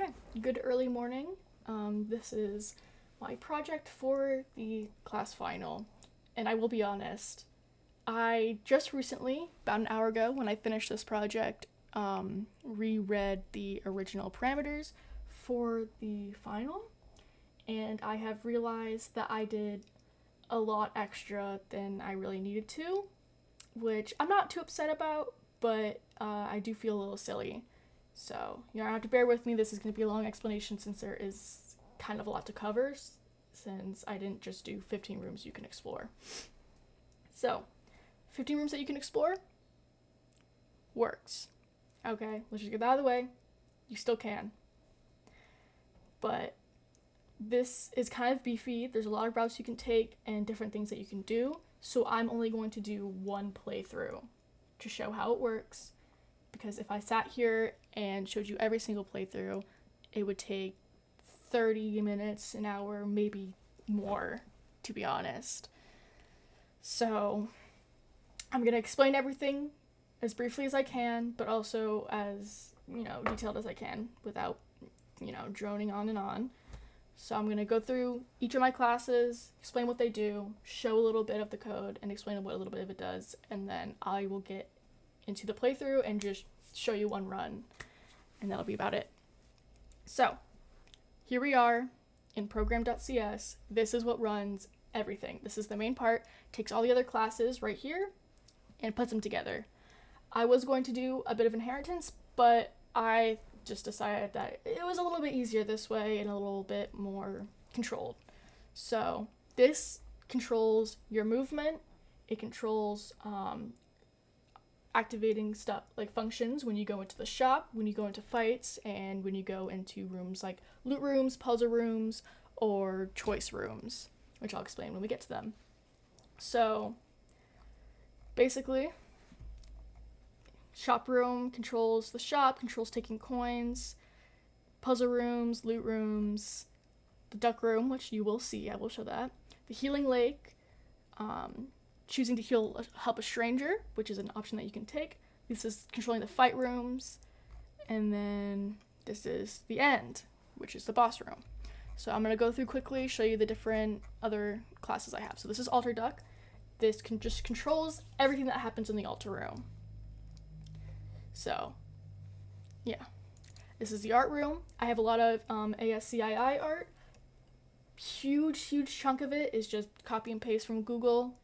Okay, good early morning. This is my project for the class final, and I will be honest, I just recently, about an hour ago, when I finished this project, reread the original parameters for the final, and I have realized that I did a lot extra than I really needed to, which I'm not too upset about, but I do feel a little silly. So, you have to bear with me. This is going to be a long explanation since there is kind of a lot to cover, since I didn't just do 15 rooms you can explore. So, 15 rooms that you can explore works. Okay, let's just get that out of the way. You still can. But this is kind of beefy. There's a lot of routes you can take and different things that you can do. So I'm only going to do one playthrough to show how it works. Because if I sat here and showed you every single playthrough, it would take 30 minutes, an hour, maybe more, to be honest. So I'm going to explain everything as briefly as I can, but also as, detailed as I can without, droning on and on. So I'm going to go through each of my classes, explain what they do, show a little bit of the code, and explain what a little bit of it does, and then I will get into the playthrough and just show you one run, and that'll be about it. So, here we are in program.cs. This is what runs everything. This is the main part, takes all the other classes right here and puts them together. I was going to do a bit of inheritance, but I just decided that it was a little bit easier this way and a little bit more controlled. So, this controls your movement. It controls activating stuff like functions when you go into the shop, when you go into fights, and when you go into rooms like loot rooms, puzzle rooms, or choice rooms, which I'll explain when we get to them. So basically, shop room controls the shop, controls taking coins, puzzle rooms, loot rooms, the duck room, which you will see, I will show that, the healing lake, choosing to help a stranger, which is an option that you can take. This is controlling the fight rooms. And then this is the end, which is the boss room. So I'm going to go through quickly, show you the different other classes I have. So this is Altar Duck. This just controls everything that happens in the altar room. So, yeah. This is the art room. I have a lot of ASCII art. Huge chunk of it is just copy and paste from Google.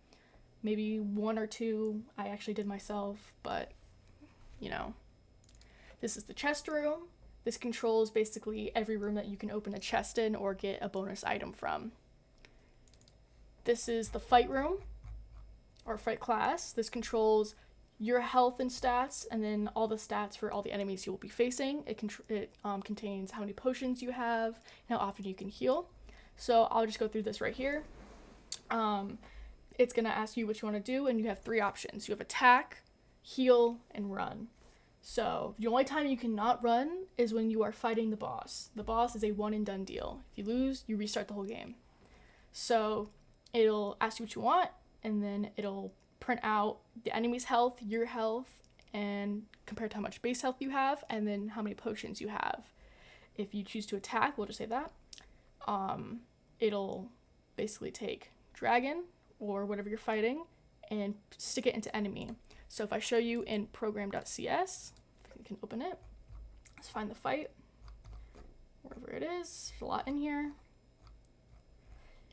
Maybe one or two I actually did myself, but, This is the chest room. This controls basically every room that you can open a chest in or get a bonus item from. This is the fight room, or fight class. This controls your health and stats, and then all the stats for all the enemies you will be facing. It contains how many potions you have, and how often you can heal. So I'll just go through this right here. It's going to ask you what you want to do, and you have three options. You have attack, heal, and run. So the only time you cannot run is when you are fighting the boss. The boss is a one and done deal. If you lose, you restart the whole game. So it'll ask you what you want, and then it'll print out the enemy's health, your health, and compared to how much base health you have, and then how many potions you have. If you choose to attack, we'll just say that, it'll basically take dragon, or whatever you're fighting, and stick it into enemy. So if I show you in program.cs, if you can open it, let's find the fight, wherever it is, there's a lot in here.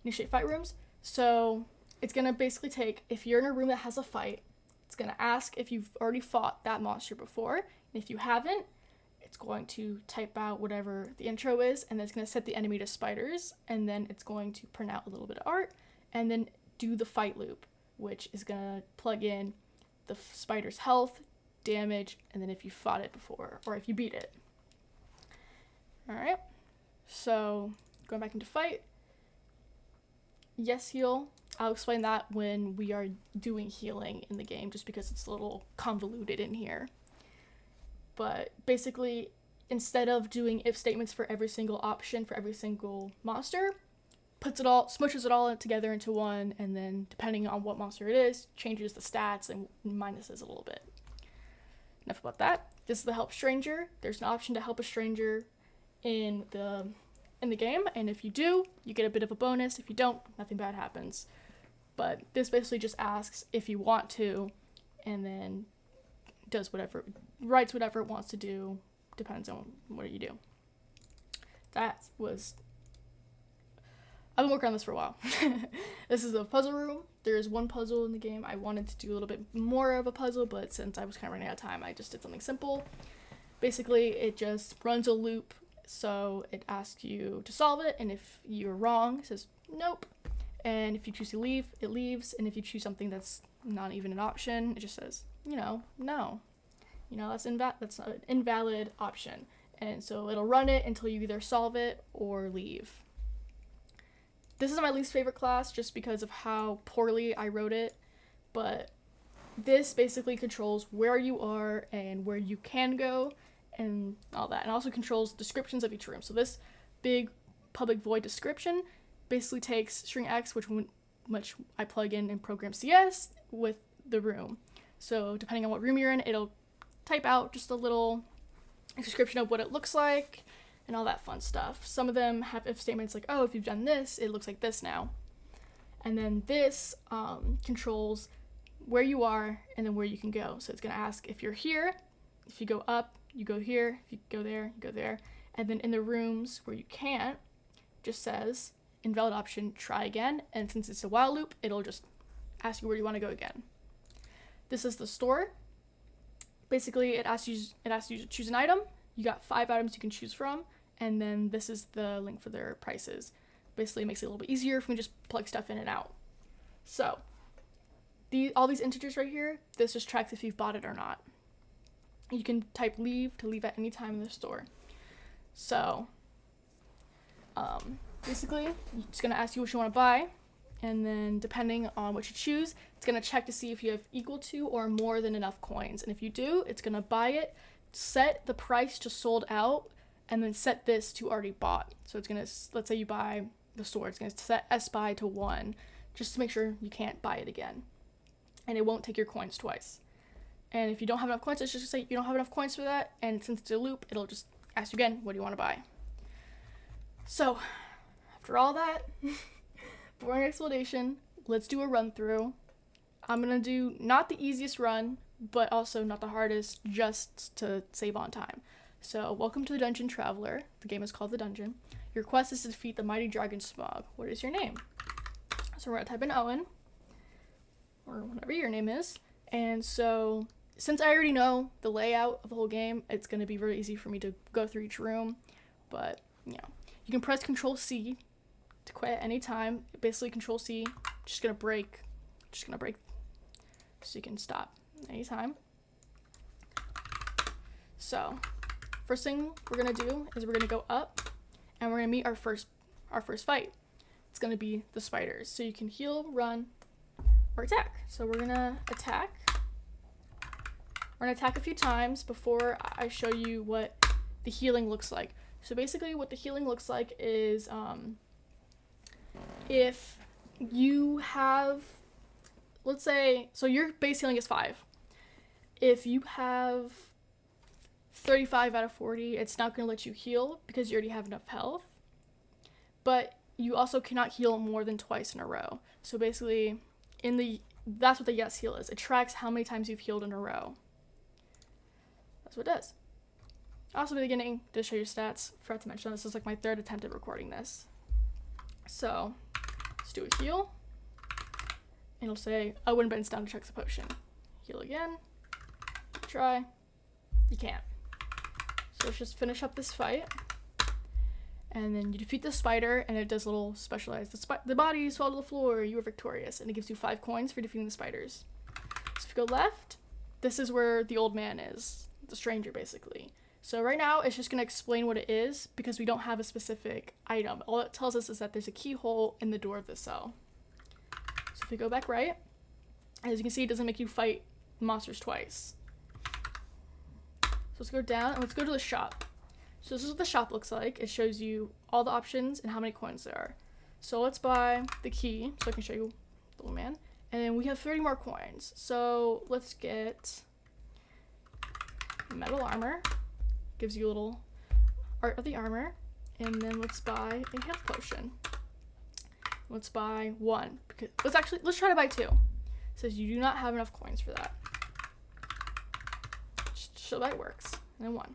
Initiate fight rooms. So it's going to basically take, if you're in a room that has a fight, it's going to ask if you've already fought that monster before, and if you haven't, it's going to type out whatever the intro is, and then it's going to set the enemy to spiders, and then it's going to print out a little bit of art, and then do the fight loop, which is going to plug in the spider's health, damage, and then if you fought it before, or if you beat it. Alright, so going back into fight. Yes, heal. I'll explain that when we are doing healing in the game, just because it's a little convoluted in here. But basically, instead of doing if statements for every single option for every single monster, smushes it all together into one, and then depending on what monster it is, changes the stats and minuses a little bit. Enough about that. This is the help stranger. There's an option to help a stranger in the game, and if you do, you get a bit of a bonus. If you don't, nothing bad happens. But this basically just asks if you want to, and then writes whatever it wants to do, depends on what you do. I've been working on this for a while. This is a puzzle room. There's one puzzle in the game. I wanted to do a little bit more of a puzzle, but since I was kind of running out of time, I just did something simple. Basically, it just runs a loop, so it asks you to solve it, and if you're wrong, it says nope. And if you choose to leave, it leaves, and if you choose something that's not even an option, it just says, no. That's an invalid option. And so it'll run it until you either solve it or leave. This is my least favorite class just because of how poorly I wrote it, but this basically controls where you are and where you can go and all that, and also controls descriptions of each room. So this big public void description basically takes string X, which I plug in program CS with the room. So depending on what room you're in, it'll type out just a little description of what it looks like and all that fun stuff. Some of them have if statements like, oh, if you've done this, it looks like this now. And then this controls where you are and then where you can go. So it's going to ask if you're here, if you go up, you go here, if you go there, you go there. And then in the rooms where you can't, just says invalid option, try again. And since it's a while loop, it'll just ask you where you want to go again. This is the store. Basically, it asks you to choose an item. You got 5 items you can choose from, and then this is the link for their prices. Basically, it makes it a little bit easier if we just plug stuff in and out. So, all these integers right here, this just tracks if you've bought it or not. You can type leave to leave at any time in the store. So, basically, it's going to ask you what you want to buy, and then depending on what you choose, it's going to check to see if you have equal to or more than enough coins. And if you do, it's going to buy it, set the price to sold out, and then set this to already bought. So it's going to, let's say you buy the store, it's going to set SBuy to 1, just to make sure you can't buy it again. And it won't take your coins twice. And if you don't have enough coins, it's just going to say you don't have enough coins for that, and since it's a loop, it'll just ask you again, what do you want to buy? So, after all that, boring explanation, let's do a run through. I'm going to do not the easiest run, but also not the hardest, just to save on time. So, welcome to the Dungeon Traveler. The game is called The Dungeon. Your quest is to defeat the mighty dragon Smog. What is your name? So, we're going to type in Owen, or whatever your name is. And so, since I already know the layout of the whole game, it's going to be very easy for me to go through each room. But, you can press Control C to quit at any time. Basically, Control C, just gonna break, so you can stop anytime. So, first thing we're gonna do is we're gonna go up, and we're gonna meet our first fight. It's gonna be the spiders. So you can heal, run, or attack. So we're gonna attack. We're gonna attack a few times before I show you what the healing looks like. So basically, what the healing looks like is if you have, let's say, so your base healing is 5. If you have 35 out of 40, it's not going to let you heal because you already have enough health. But you also cannot heal more than twice in a row. So basically, that's what the yes heal is. It tracks how many times you've healed in a row. That's what it does. Also, at the beginning, to show your stats, forgot to mention this is like my 3rd attempt at recording this. So, let's do a heal. And it'll say, Owen bends down to check the potion. Heal again. Try. You can't. So let's just finish up this fight. And then you defeat the spider, and it does a little specialized. The bodies fall to the floor, you are victorious. And it gives you 5 coins for defeating the spiders. So if you go left, this is where the old man is. The stranger, basically. So right now, it's just going to explain what it is, because we don't have a specific item. All it tells us is that there's a keyhole in the door of the cell. So if we go back right, as you can see, it doesn't make you fight monsters twice. So let's go down, and let's go to the shop. So this is what the shop looks like. It shows you all the options and how many coins there are. So let's buy the key, so I can show you the little man. And then we have 30 more coins. So let's get metal armor. Gives you a little art of the armor. And then let's buy a health potion. Let's buy 1. Because let's try to buy 2. It says you do not have enough coins for that. So that works. And then 1.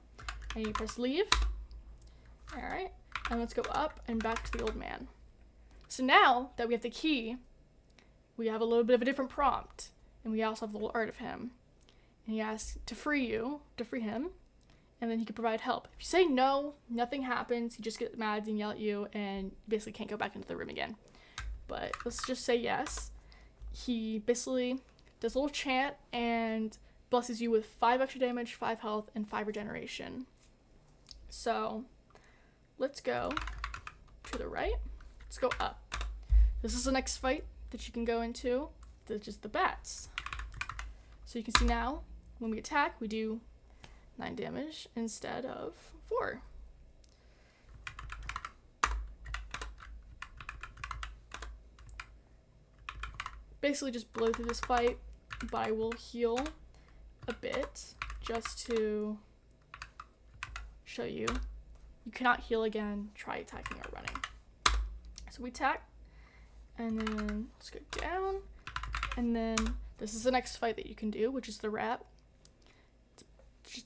And you press leave. Alright. And let's go up and back to the old man. So now that we have the key, we have a little bit of a different prompt. And we also have the little art of him. And he asks to free him. And then he can provide help. If you say no, nothing happens. He just gets mad and yell at you and you basically can't go back into the room again. But let's just say yes. He basically does a little chant and blesses you with 5 extra damage, 5 health, and 5 regeneration. So let's go to the right. Let's go up. This is the next fight that you can go into, which is the bats. So you can see now, when we attack, we do 9 damage instead of 4. Basically just blow through this fight, but I will heal a bit just to show you. You cannot heal again, try attacking or running. So we attack, and then let's go down, and then this is the next fight that you can do, which is the rat.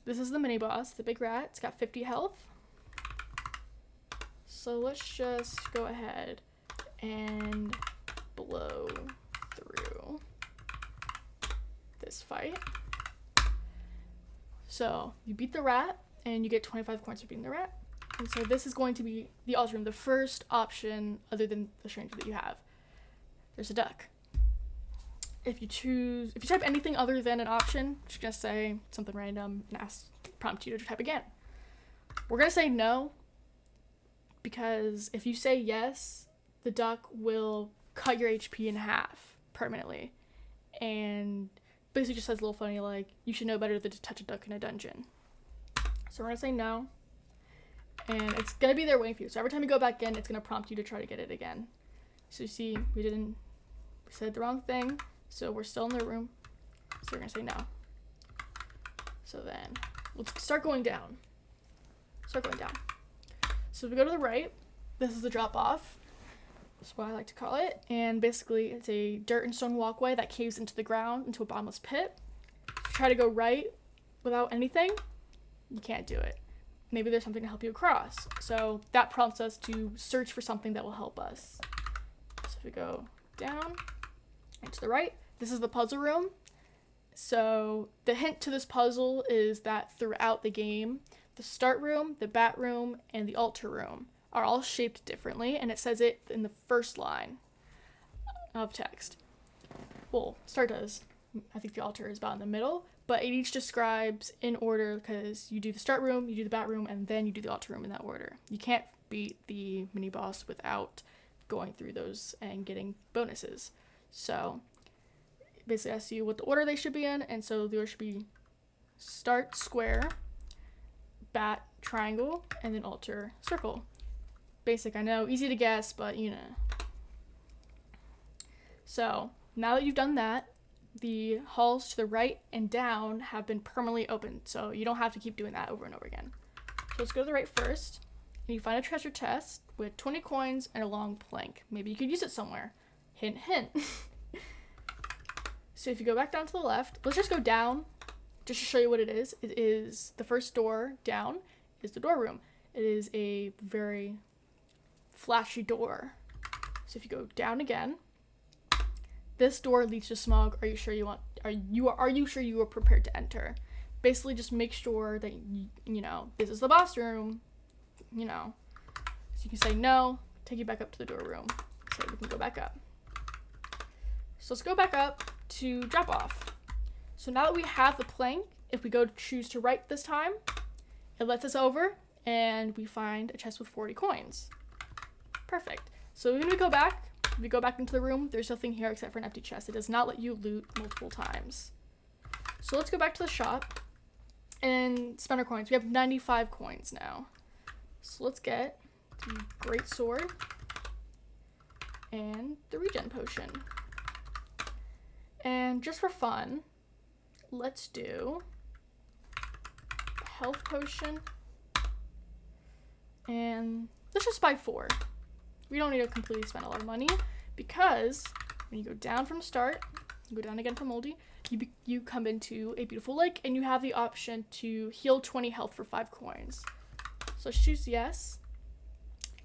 This is the mini boss, the big rat. It's got 50 health. So let's just go ahead and blow through this fight. So you beat the rat and you get 25 coins for beating the rat. And so this is going to be the altar room, the first option other than the stranger that you have. There's a duck. If you type anything other than an option, just gonna say something random and prompt you to type again. We're gonna say no, because if you say yes, the duck will cut your HP in half permanently. And basically just says a little funny like, you should know better than to touch a duck in a dungeon. So we're gonna say no. And it's gonna be there waiting for you. So every time you go back in, it's gonna prompt you to try to get it again. So you see, we said the wrong thing. So we're still in the room. So we're gonna say no. So then let's start going down. So if we go to the right, this is the drop off. That's what I like to call it. And basically it's a dirt and stone walkway that caves into the ground, into a bottomless pit. If you try to go right without anything, you can't do it. Maybe there's something to help you across. So that prompts us to search for something that will help us. So if we go down and to the right, this is the puzzle room. So the hint to this puzzle is that throughout the game, the start room, the bat room, and the altar room are all shaped differently, and it says it in the first line of text. Well, start does. I think the altar is about in the middle, but it each describes in order because you do the start room, you do the bat room, and then you do the altar room in that order. You can't beat the mini boss without going through those and getting bonuses. So basically asks you what the order they should be in, and so the order should be start square, bat triangle, and then altar circle. Basic, I know, easy to guess, but you know. So now that you've done that, the halls to the right and down have been permanently opened, so you don't have to keep doing that over and over again. So let's go to the right first, and you find a treasure chest with 20 coins and a long plank. Maybe you could use it somewhere. Hint, hint. So if you go back down to the left, let's just go down just to show you what it is. It is the first door down is the door room. It is a very flashy door. So if you go down again, this door leads to Smog. Are you sure you are prepared to enter? Basically just make sure that you know this is the boss room, you know. So you can say no, take you back up to the door room. So we can go back up. So let's go back up to drop off. So now that we have the plank, if we go to choose to right this time, it lets us over and we find a chest with 40 coins. Perfect. So when we go back into the room, there's nothing here except for an empty chest. It does not let you loot multiple times. So let's go back to the shop and spend our coins. We have 95 coins now. So let's get the great sword and the regen potion. And just for fun, let's do a health potion And let's just buy 4. We don't need to completely spend a lot of money, because when you go down from start, you go down again from Moldy, you come into a beautiful lake, and you have the option to heal 20 health for 5 coins. So let's choose yes.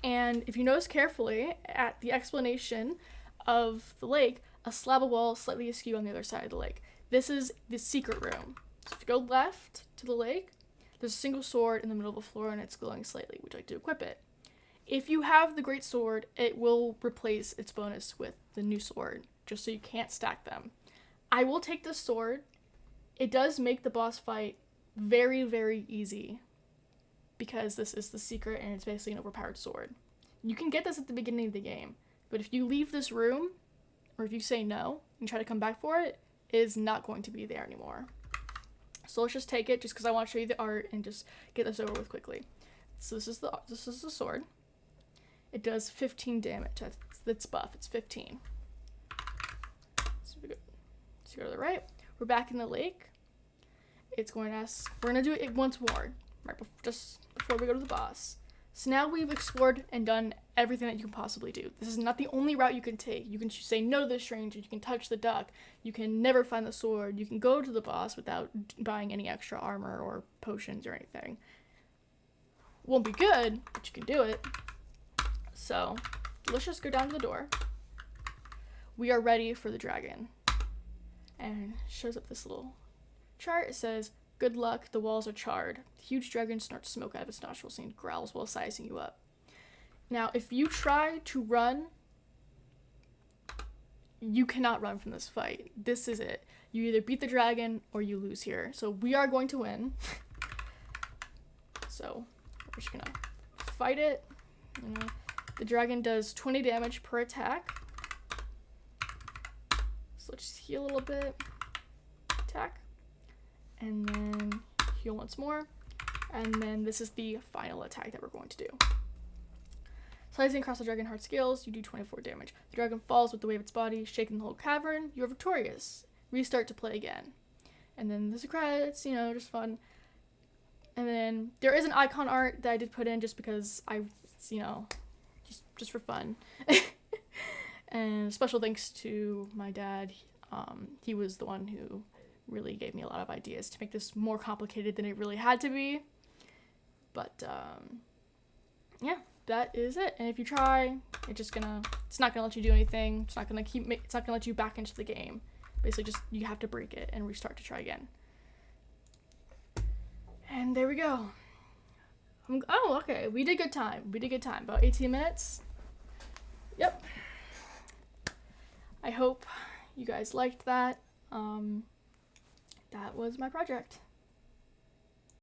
And if you notice carefully, at the explanation of the lake, a slab of wall slightly askew on the other side of the lake. This is the secret room. So if you go left to the lake, there's a single sword in the middle of the floor, and it's glowing slightly. Would you like to equip it? If you have the great sword, it will replace its bonus with the new sword, just so you can't stack them. I will take this sword. It does make the boss fight very, very easy, because this is the secret, and it's basically an overpowered sword. You can get this at the beginning of the game, but if you leave this room, or if you say no and try to come back for it, it is not going to be there anymore. So let's just take it, just because I want to show you the art and just get this over with quickly. So this is the sword. It does 15 damage. That's buff. It's 15. So we go to the right. We're back in the lake. It's going to ask. We're going to do it once more, right? Just before we go to the boss. So now we've explored and done everything that you can possibly do. This is not the only route you can take. You can say no to the stranger. You can touch the duck. You can never find the sword. You can go to the boss without buying any extra armor or potions or anything. Won't be good, but you can do it. So let's just go down to the door. We are ready for the dragon. And it shows up this little chart. It says, "Good luck, the walls are charred. The huge dragon snorts smoke out of its nostrils and growls while sizing you up." Now, if you try to run, you cannot run from this fight. This is it. You either beat the dragon or you lose here. So we are going to win. So we're just gonna fight it. You know, the dragon does 20 damage per attack. So let's just heal a little bit. Attack. And then heal once more. And then this is the final attack that we're going to do. Slicing across the dragon hard scales, you do 24 damage. The dragon falls with the weight of its body, shaking the whole cavern. You are victorious. Restart to play again. And then there's the credits, just fun. And then there is an icon art that I did put in just because just for fun. And special thanks to my dad. He was the one who really gave me a lot of ideas to make this more complicated than it really had to be. But yeah, that is it. And if you try, it's not gonna let you do anything. It's not gonna let you back into the game. Basically, just you have to break it and restart to try again. And there we go. Oh, okay. We did good time. About 18 minutes. Yep. I hope you guys liked that. That was my project.